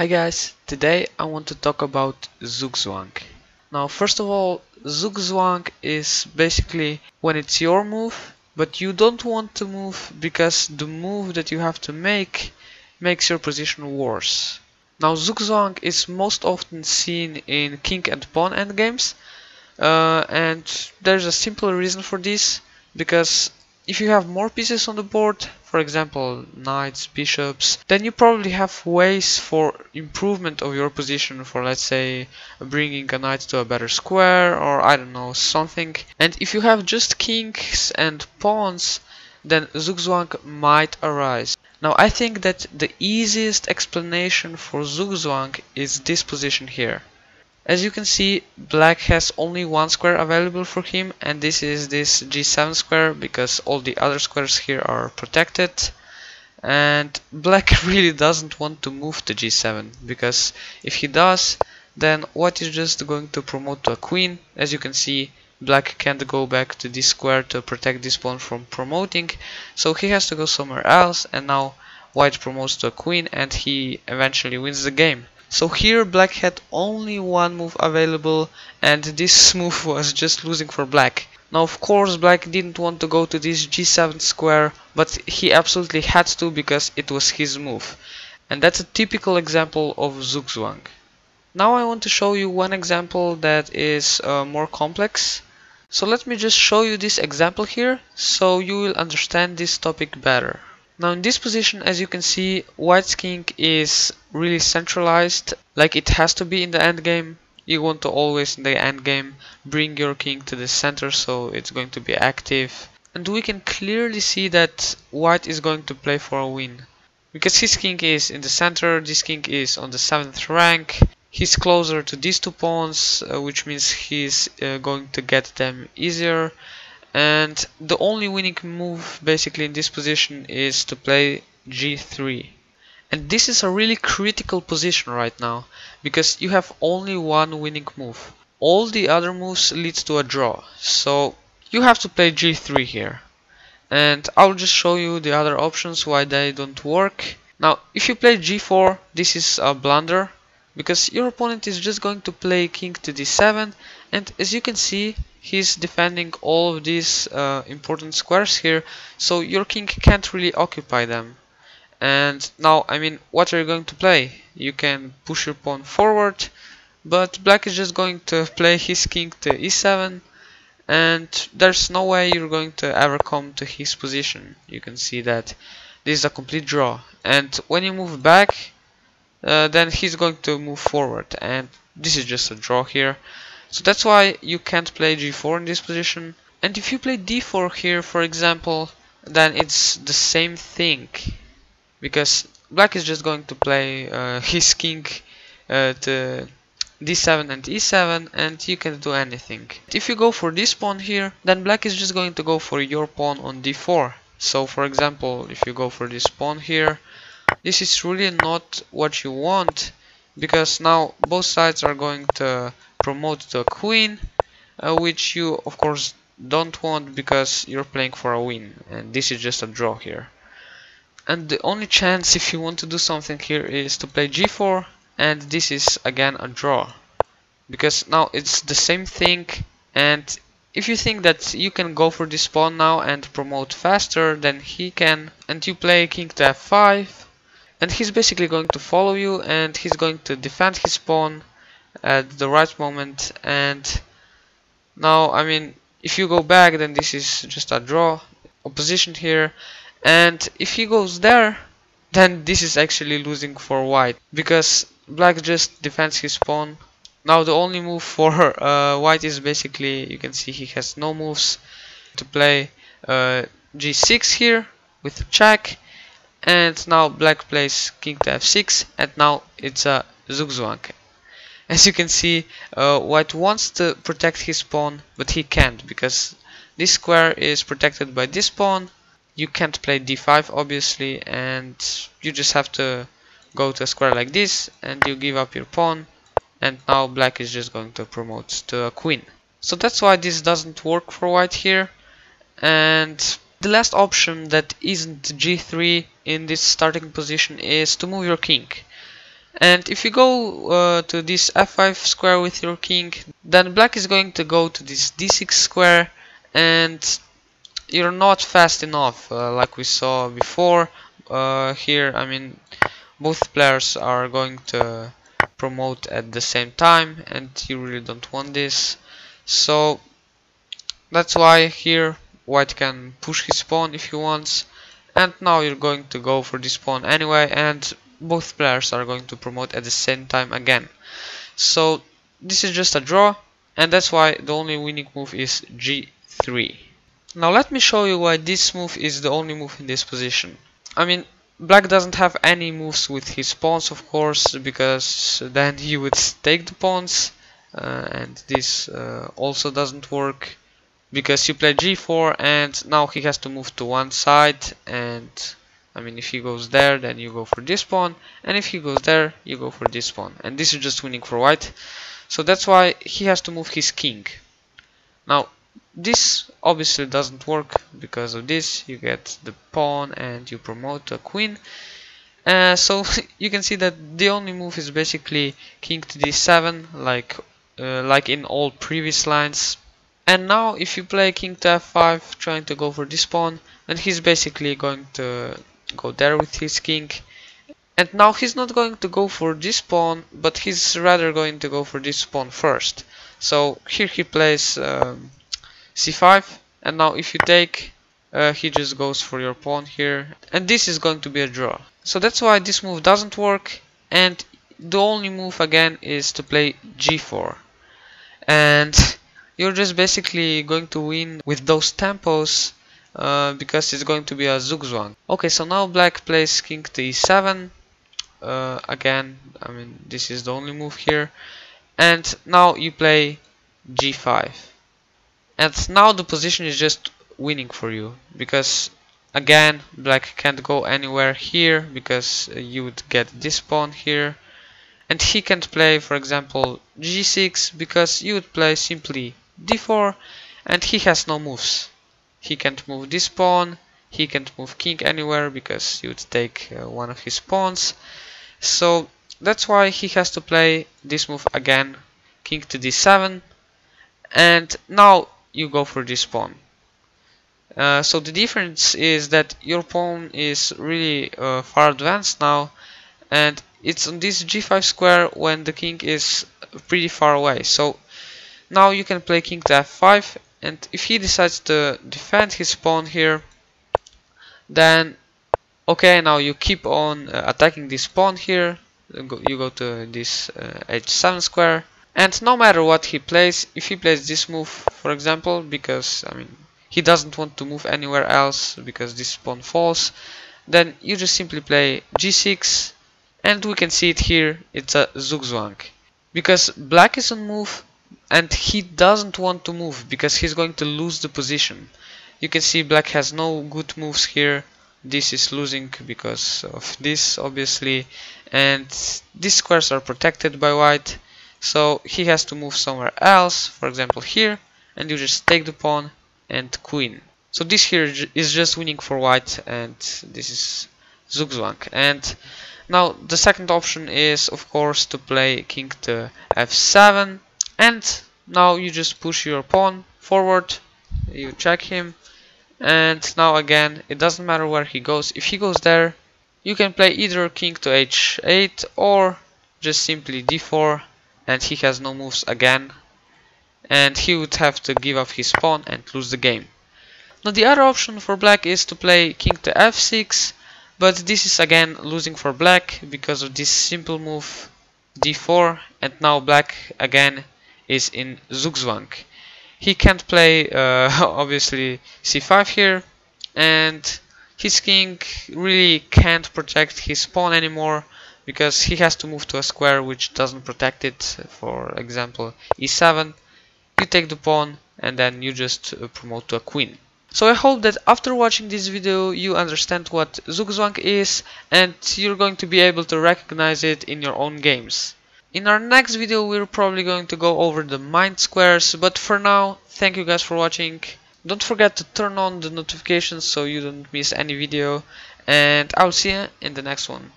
Hi guys, today I want to talk about Zugzwang. Now first of all, Zugzwang is basically when it's your move, but you don't want to move because the move that you have to make makes your position worse. Now Zugzwang is most often seen in king and pawn endgames, and there's a simple reason for this, because if you have more pieces on the board, for example knights, bishops, then you probably have ways for improvement of your position, for let's say bringing a knight to a better square, or I don't know, something. And if you have just kings and pawns, then Zugzwang might arise. Now I think that the easiest explanation for Zugzwang is this position here. As you can see, black has only one square available for him, and this is this g7 square, because all the other squares here are protected. And black really doesn't want to move to g7, because if he does, then white is just going to promote to a queen. As you can see, black can't go back to this square to protect this pawn from promoting, so he has to go somewhere else, and now white promotes to a queen and he eventually wins the game. So here black had only one move available, and this move was just losing for black. Now of course black didn't want to go to this g7 square, but he absolutely had to because it was his move. And that's a typical example of Zugzwang. Now I want to show you one example that is more complex. So let me just show you this example here, so you will understand this topic better. Now in this position, as you can see, white's king is really centralized, like it has to be in the endgame. You want to always in the endgame bring your king to the center, so it's going to be active. And we can clearly see that white is going to play for a win, because his king is in the center, this king is on the 7th rank, he's closer to these two pawns, which means he's going to get them easier. And the only winning move basically in this position is to play g3. And this is a really critical position right now, because you have only one winning move. All the other moves leads to a draw, so you have to play g3 here. And I'll just show you the other options why they don't work. Now if you play g4, this is a blunder, because your opponent is just going to play king to d7, and as you can see, he's defending all of these important squares here, so your king can't really occupy them. And now, I mean, what are you going to play? You can push your pawn forward, but black is just going to play his king to e7, and there's no way you're going to ever come to his position. You can see that this is a complete draw, and when you move back, then he's going to move forward, and this is just a draw here. So that's why you can't play g4 in this position. And if you play d4 here, for example, then it's the same thing, because black is just going to play his king to d7 and e7, and you can do anything. If you go for this pawn here, then black is just going to go for your pawn on d4. So for example, if you go for this pawn here, this is really not what you want, because now both sides are going to promote to a queen, which you of course don't want, because you're playing for a win, and this is just a draw here. And the only chance if you want to do something here is to play g4, and this is again a draw, because now it's the same thing. And if you think that you can go for this pawn now and promote faster than he can, and you play king to f5, and he's basically going to follow you, and he's going to defend his pawn at the right moment. And now, I mean, if you go back, then this is just a draw opposition here. And if he goes there, then this is actually losing for white, because black just defends his pawn. Now the only move for white is basically, you can see he has no moves, to play g6 here with a check. And now black plays king to f6, and now it's a Zugzwang. As you can see, white wants to protect his pawn, but he can't, because this square is protected by this pawn. You can't play d5 obviously, and you just have to go to a square like this, and you give up your pawn, and now black is just going to promote to a queen. So that's why this doesn't work for white here. And the last option that isn't g3 in this starting position is to move your king. And if you go to this f5 square with your king, then black is going to go to this d6 square, and you're not fast enough, like we saw before. Here, I mean, both players are going to promote at the same time, and you really don't want this. So that's why here white can push his pawn if he wants, and now you're going to go for this pawn anyway, and both players are going to promote at the same time again. So this is just a draw, and that's why the only winning move is g3. Now let me show you why this move is the only move in this position. I mean, black doesn't have any moves with his pawns, of course, because then he would take the pawns, and this also doesn't work because you play g4, and now he has to move to one side, and I mean, if he goes there, then you go for this pawn, and if he goes there, you go for this pawn, and this is just winning for white. So that's why he has to move his king. Now this obviously doesn't work because of this. You get the pawn and you promote a queen. So you can see that the only move is basically king to d7, like in all previous lines. And now if you play king to f5 trying to go for this pawn, then he's basically going to go there with his king. And now he's not going to go for this pawn, but he's rather going to go for this pawn first. So here he plays c5, and now if you take, he just goes for your pawn here, and this is going to be a draw. So that's why this move doesn't work, and the only move again is to play g4. And you're just basically going to win with those tempos, because it's going to be a Zugzwang. Okay, so now black plays king to e7. Again, I mean, this is the only move here. And now you play g5. And now the position is just winning for you, because again, black can't go anywhere here because you would get this pawn here. And he can't play, for example, g6 because you would play simply d4, and he has no moves. He can't move this pawn, he can't move king anywhere because you would take one of his pawns. So that's why he has to play this move again, king to d7, and now you go for this pawn. So the difference is that your pawn is really far advanced now, and it's on this g5 square when the king is pretty far away. So now you can play king to f5, and if he decides to defend his pawn here, then okay, now you keep on attacking this pawn here. You go to this h7 square, and no matter what he plays, if he plays this move, for example, because I mean he doesn't want to move anywhere else because this pawn falls, then you just simply play g6, and we can see it here. It's a Zugzwang because black is on move and he doesn't want to move because he's going to lose the position. You can see black has no good moves here. This is losing because of this, obviously, and these squares are protected by white, so he has to move somewhere else, for example here, and you just take the pawn and queen. So this here is just winning for white, and this is Zugzwang. And now the second option is, of course, to play king to f7, and now you just push your pawn forward, you check him, and now again it doesn't matter where he goes. If he goes there, you can play either king to h8 or just simply d4, and he has no moves again, and he would have to give up his pawn and lose the game. Now the other option for black is to play king to f6, but this is again losing for black because of this simple move d4, and now black again is in Zugzwang. He can't play obviously c5 here, and his king really can't protect his pawn anymore because he has to move to a square which doesn't protect it. For example, e7, you take the pawn and then you just promote to a queen. So I hope that after watching this video you understand what Zugzwang is, and you're going to be able to recognize it in your own games. In our next video we're probably going to go over the mind squares, but for now, thank you guys for watching. Don't forget to turn on the notifications so you don't miss any video, and I'll see you in the next one.